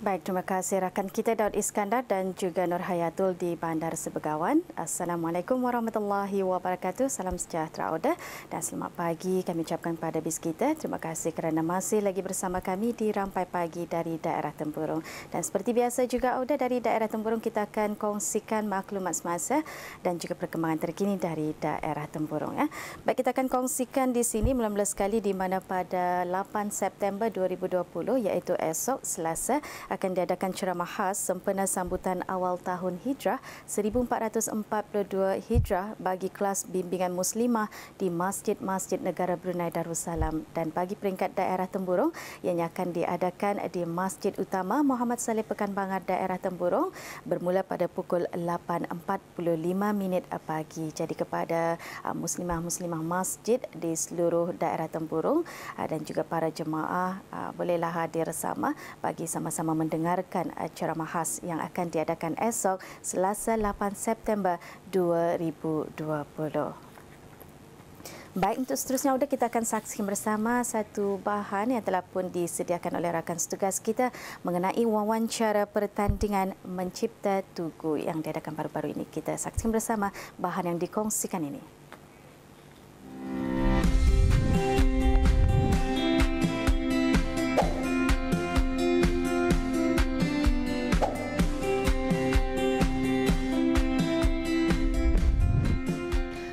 Baik, terima kasih rakan kita Daud Iskandar dan juga Nur Hayatul di Bandar Sebegawan. Assalamualaikum warahmatullahi wabarakatuh. Salam sejahtera Auda dan selamat pagi kami ucapkan pada bis kita. Terima kasih kerana masih lagi bersama kami di Rampai Pagi dari daerah Tempurung. Dan seperti biasa juga Auda, dari daerah Tempurung kita akan kongsikan maklumat semasa dan juga perkembangan terkini dari daerah Tempurung. Baik, kita akan kongsikan di sini mula-mula sekali di mana pada 8 September 2020 iaitu esok Selasa akan diadakan ceramah khas sempena sambutan awal tahun Hijrah 1442 Hijrah bagi kelas bimbingan muslimah di Masjid-Masjid Negara Brunei Darussalam, dan bagi peringkat daerah Tempurung yang akan diadakan di Masjid Utama Muhammad Saleh Pekanbanger daerah Tempurung bermula pada pukul 8.45 pagi. Jadi kepada muslimah-muslimah masjid di seluruh daerah Tempurung dan juga para jemaah bolehlah hadir sama bagi sama-sama mendengarkan ceramah khas yang akan diadakan esok Selasa 8 September 2020. Baik, untuk seterusnya Auda, kita akan saksikan bersama satu bahan yang telah pun disediakan oleh rakan setugas kita mengenai wawancara pertandingan mencipta tugu yang diadakan baru-baru ini. Kita saksikan bersama bahan yang dikongsikan ini.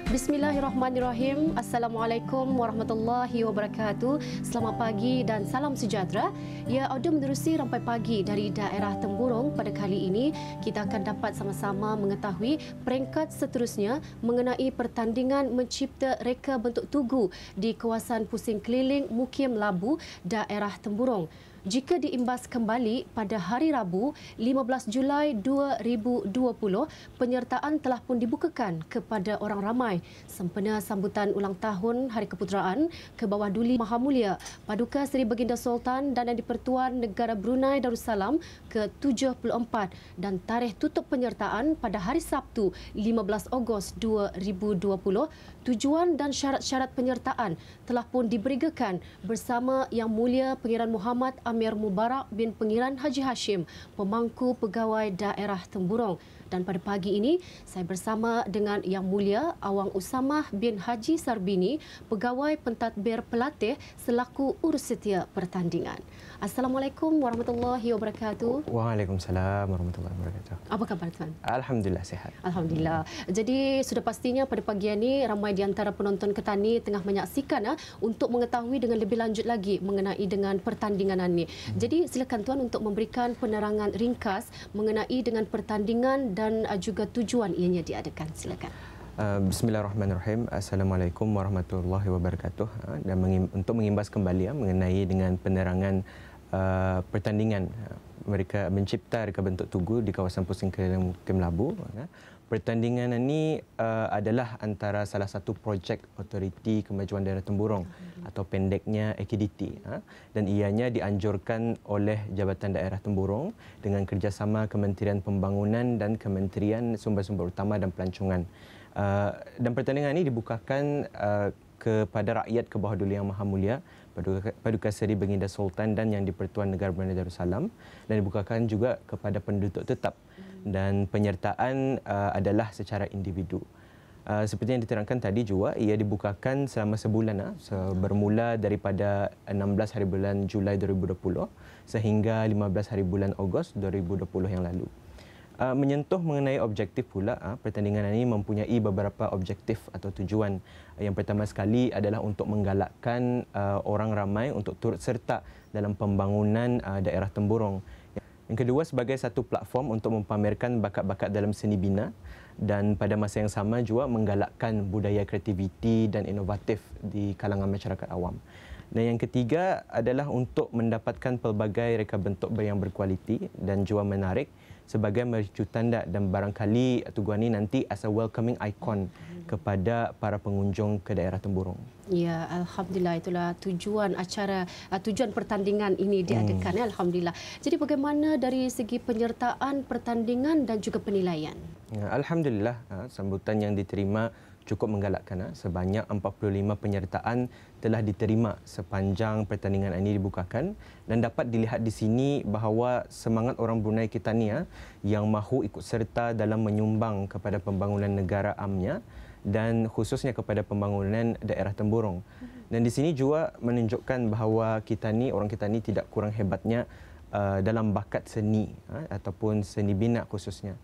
Bismillahirrahmanirrahim. Assalamualaikum warahmatullahi wabarakatuh. Selamat pagi dan salam sejahtera. Ya, Auda menerusi Rampai Pagi dari daerah Tempurung. Pada kali ini kita akan dapat sama-sama mengetahui peringkat seterusnya mengenai pertandingan mencipta reka bentuk tugu di kawasan Pusing Keliling Mukim Labu, daerah Tempurung. Jika diimbas kembali pada hari Rabu 15 Julai 2020, penyertaan telah pun dibukakan kepada orang ramai sempena sambutan ulang tahun Hari Keputeraan ke bawah Duli Maha Mulia Paduka Seri Baginda Sultan dan di-Pertuan Negara Brunei Darussalam ke-74, dan tarikh tutup penyertaan pada hari Sabtu 15 Ogos 2020. Tujuan dan syarat-syarat penyertaan telah pun diberigakan bersama Yang Mulia Pangeran Muhammad Amir Mubarak bin Pangeran Haji Hashim, Pemangku Pegawai Daerah Tempurung. Dan pada pagi ini, saya bersama dengan Yang Mulia Awang Usamah bin Haji Sarbini, Pegawai Pentadbir Pelatih selaku urus setia pertandingan. Assalamualaikum warahmatullahi wabarakatuh. Waalaikumsalam warahmatullahi wabarakatuh. Apa khabar tuan? Alhamdulillah sihat. Alhamdulillah. Jadi sudah pastinya pada pagi ini ramai di antara penonton Ketani tengah menyaksikan untuk mengetahui dengan lebih lanjut lagi mengenai dengan pertandingan ini. Jadi silakan tuan untuk memberikan penerangan ringkas mengenai dengan pertandingan dan juga tujuan ianya diadakan. Silakan. Bismillahirrahmanirrahim. Assalamualaikum warahmatullahi wabarakatuh. Dan untuk mengimbas kembali mengenai dengan penerangan pertandingan mereka mencipta reka bentuk tugu di kawasan Pusing Keliling Mukim Labu. Pertandingan ini adalah antara salah satu projek Otoriti Kemajuan Daerah Tempurung atau pendeknya AKDT, dan ianya dianjurkan oleh Jabatan Daerah Tempurung dengan kerjasama Kementerian Pembangunan dan Kementerian Sumber-Sumber Utama dan Pelancongan. Dan pertandingan ini dibukakan kepada rakyat ke bawah Duli Yang Maha Mulia Paduka Seri Baginda Sultan dan Yang di-Pertuan Negara Brunei Darussalam, dan dibukakan juga kepada penduduk tetap, dan penyertaan adalah secara individu. Seperti yang diterangkan tadi juga, ia dibukakan selama sebulan, bermula daripada 16 hari bulan Julai 2020 sehingga 15 hari bulan Ogos 2020 yang lalu. Menyentuh mengenai objektif pula, pertandingan ini mempunyai beberapa objektif atau tujuan. Yang pertama sekali adalah untuk menggalakkan orang ramai untuk turut serta dalam pembangunan daerah Tempurung. Yang kedua, sebagai satu platform untuk mempamerkan bakat-bakat dalam seni bina, dan pada masa yang sama juga menggalakkan budaya kreativiti dan inovatif di kalangan masyarakat awam. Dan yang ketiga adalah untuk mendapatkan pelbagai reka bentuk yang berkualiti dan juga menarik sebagai mercu tanda, dan barangkali tuguan ini nanti as a welcoming icon kepada para pengunjung ke daerah Tempurung. Ya, alhamdulillah, itulah tujuan acara, tujuan pertandingan ini diadakan. Alhamdulillah. Jadi bagaimana dari segi penyertaan pertandingan dan juga penilaian? Alhamdulillah, sambutan yang diterima cukup menggalakkan. Sebanyak 45 penyertaan telah diterima sepanjang pertandingan ini dibukakan, dan dapat dilihat di sini bahawa semangat orang Brunei kita ni yang mahu ikut serta dalam menyumbang kepada pembangunan negara amnya dan khususnya kepada pembangunan daerah Temburong. Dan di sini juga menunjukkan bahawa orang kita ni tidak kurang hebatnya dalam bakat seni ataupun seni bina khususnya.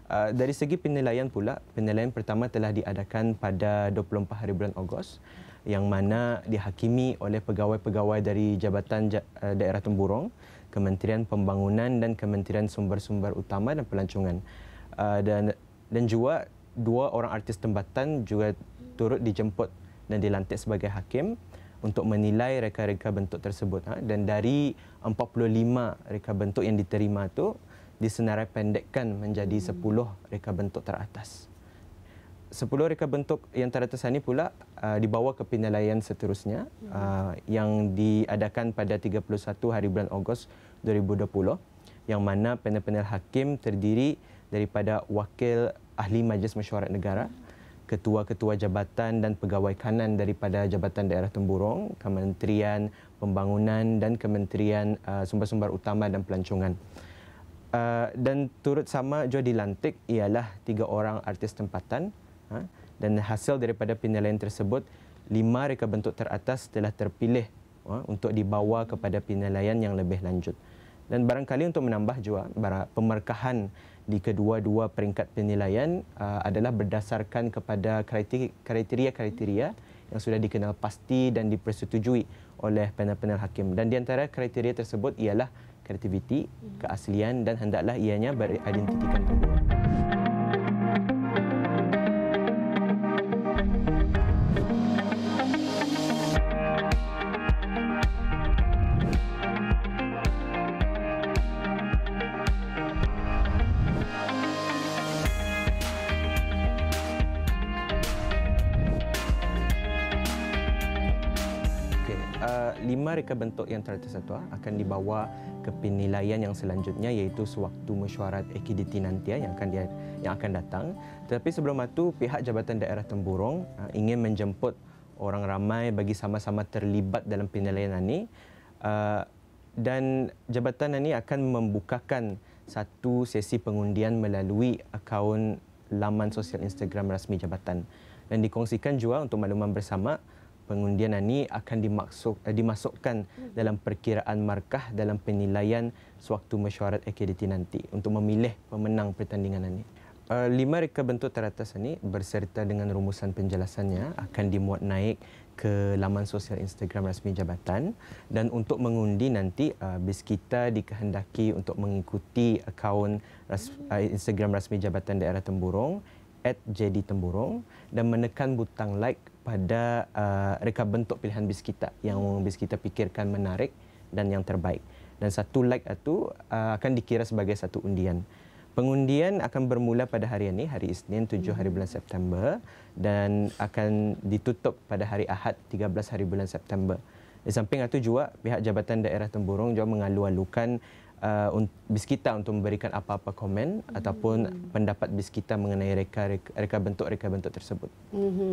Dari segi penilaian pula, penilaian pertama telah diadakan pada 24 hari bulan Ogos, yang mana dihakimi oleh pegawai-pegawai dari Jabatan Daerah Temburong, Kementerian Pembangunan dan Kementerian Sumber-Sumber Utama dan Pelancongan. Dan juga 2 orang artis tempatan juga turut dijemput dan dilantik sebagai hakim untuk menilai reka-reka bentuk tersebut. Dan dari 45 reka bentuk yang diterima itu disenarai pendekkan menjadi 10 reka bentuk teratas. 10 reka bentuk yang teratas ini pula dibawa ke penilaian seterusnya yang diadakan pada 31 hari bulan Ogos 2020, yang mana panel-panel hakim terdiri daripada wakil ahli Majlis Mesyuarat Negara, ketua-ketua jabatan dan pegawai kanan daripada Jabatan Daerah Temburong, Kementerian Pembangunan dan Kementerian Sumber-Sumber Utama dan Pelancongan. Dan turut sama juga dilantik ialah 3 orang artis tempatan, dan hasil daripada penilaian tersebut 5 reka bentuk teratas telah terpilih untuk dibawa kepada penilaian yang lebih lanjut. Dan barangkali untuk menambah juga, pemerkahan di kedua-dua peringkat penilaian adalah berdasarkan kepada kriteria-kriteria yang sudah dikenal pasti dan dipersetujui oleh panel-panel hakim. Dan di antara kriteria tersebut ialah kreativiti, keaslian dan hendaklah ianya beridentitikan Temburong. Lima reka bentuk yang teratas itu akan dibawa ke penilaian yang selanjutnya, iaitu sewaktu mesyuarat akiditi nanti yang akan datang. Tetapi sebelum itu, pihak Jabatan Daerah Temburong ingin menjemput orang ramai bagi sama-sama terlibat dalam penilaian ini, dan jabatan ini akan membukakan satu sesi pengundian melalui akaun laman sosial Instagram rasmi jabatan. Dan dikongsikan juga untuk makluman bersama, pengundian ini akan dimasukkan dalam perkiraan markah dalam penilaian sewaktu mesyuarat akiditi nanti untuk memilih pemenang pertandingan ini. 5 reka bentuk teratas ini berserta dengan rumusan penjelasannya akan dimuat naik ke laman sosial Instagram rasmi jabatan, dan untuk mengundi nanti BISKITA dikehendaki untuk mengikuti akaun Instagram rasmi Jabatan Daerah Temburong @jdtemburong dan menekan butang like pada reka bentuk pilihan BISKITA yang BISKITA fikirkan menarik dan yang terbaik. Dan satu like itu akan dikira sebagai satu undian. Pengundian akan bermula pada hari ini, hari Isnin 7 hari bulan September, dan akan ditutup pada hari Ahad 13 hari bulan September. Di samping itu juga pihak Jabatan Daerah Temburong juga mengalu-alukan BISKITA untuk memberikan apa-apa komen ataupun pendapat BISKITA mengenai reka bentuk tersebut.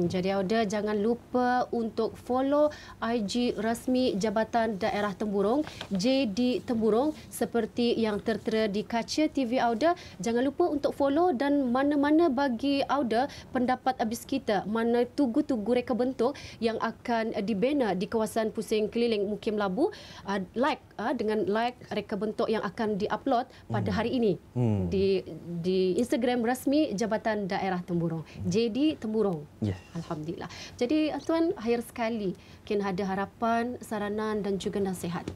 Jadi Auda, jangan lupa untuk follow IG rasmi Jabatan Daerah Temburong, JD Temburong, seperti yang tertera di kaca TV Auda. Jangan lupa untuk follow, dan mana-mana bagi Auda pendapat BISKITA, mana tugu-tugu reka bentuk yang akan dibina di kawasan Pusing Keliling Mukim Labu, dengan like reka bentuk yang akan diupload pada hari ini di Instagram rasmi Jabatan Daerah Temburong, JD Temburong. Yes. Alhamdulillah. Jadi Tuan, akhir sekali, mungkin ada harapan, saranan dan juga nasihat.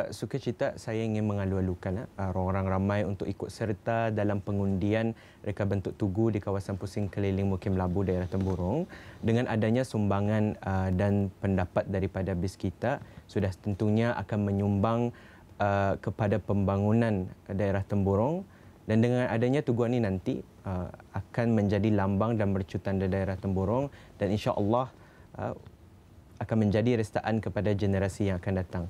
Sukacita saya ingin mengalu-alukan orang-orang ramai untuk ikut serta dalam pengundian reka bentuk tugu di kawasan Pusing Keliling Mukim Labu daerah Temburong. Dengan adanya sumbangan dan pendapat daripada BISKITA, sudah tentunya akan menyumbang kepada pembangunan daerah Temburong, dan dengan adanya tugu ini nanti akan menjadi lambang dan mercutan daerah Temburong, dan insya-Allah akan menjadi restaan kepada generasi yang akan datang.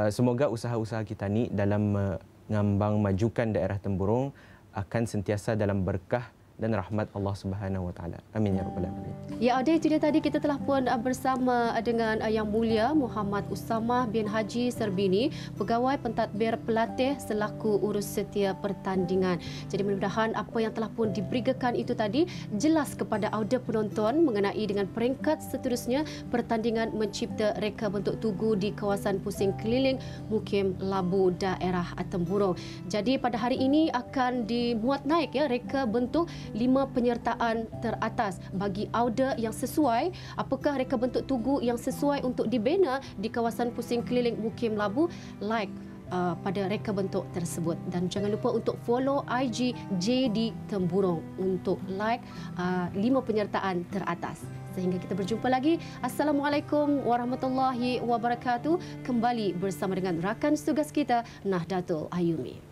Semoga usaha-usaha kita ni dalam mengambang majukan daerah Temburong akan sentiasa dalam berkah dan rahmat Allah Subhanahu Wa Taala. Amin ya rabbal alamin. Ya, Ade, itu dia tadi kita telah pun bersama dengan Yang Mulia Muhammad Usamah bin Haji Serbini, Pegawai Pentadbir Pelatih selaku urus setia pertandingan. Jadi mudah-mudahan apa yang telah pun diberikan itu tadi jelas kepada auda penonton mengenai dengan peringkat seterusnya pertandingan mencipta reka bentuk tugu di kawasan pusing keliling Mukim Labu daerah Tempurung. Jadi pada hari ini akan dimuat naik ya reka bentuk 5 penyertaan teratas bagi auda yang sesuai. Apakah reka bentuk tugu yang sesuai untuk dibina di kawasan pusing keliling Mukim Labu? Like pada reka bentuk tersebut, dan jangan lupa untuk follow IG JD Tempurung untuk like 5 penyertaan teratas. Sehingga kita berjumpa lagi. Assalamualaikum warahmatullahi wabarakatuh. Kembali bersama dengan rakan tugas kita Nahdlatul Ayumi.